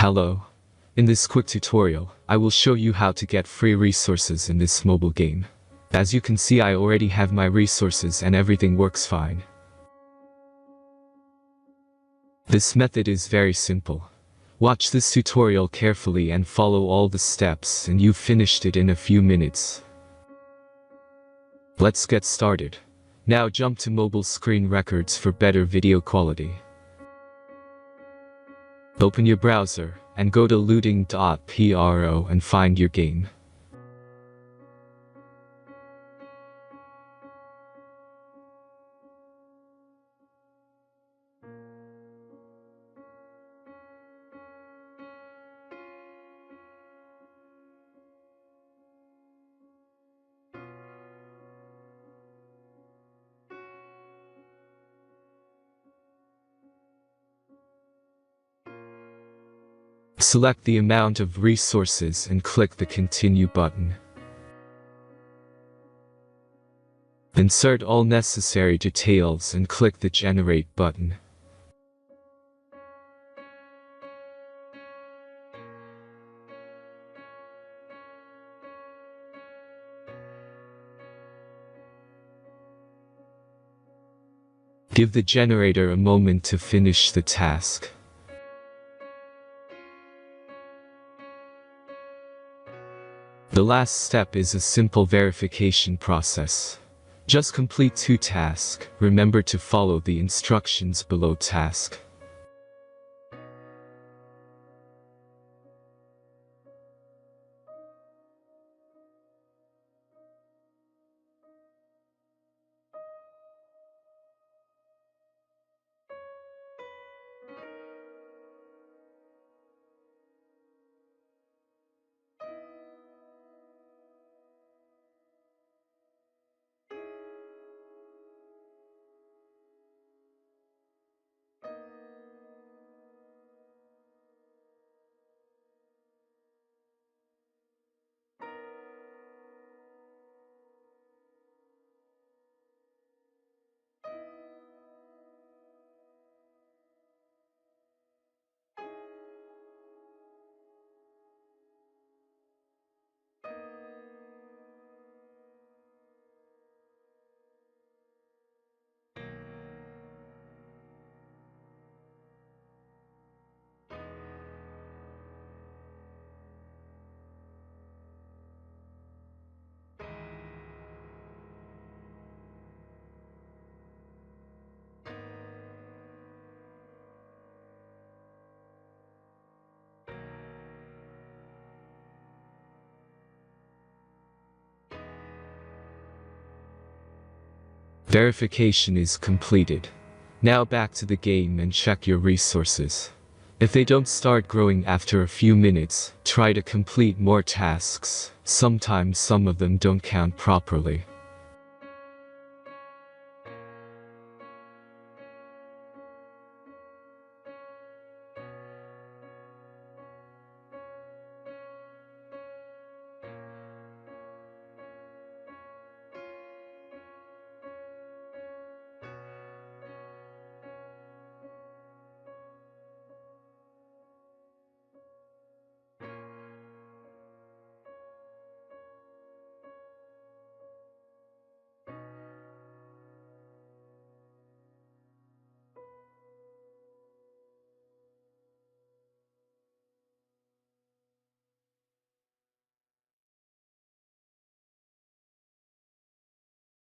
Hello. In this quick tutorial, I will show you how to get free resources in this mobile game. As you can see, I already have my resources and everything works fine. This method is very simple. Watch this tutorial carefully and follow all the steps and you've finished it in a few minutes. Let's get started. Now jump to mobile screen records for better video quality. Open your browser and go to looting.pro and find your game. Select the amount of resources and click the Continue button. Insert all necessary details and click the Generate button. Give the generator a moment to finish the task. The last step is a simple verification process. Just complete 2 tasks. Remember to follow the instructions below task. Verification is completed. Now back to the game and check your resources. If they don't start growing after a few minutes, try to complete more tasks. Sometimes some of them don't count properly.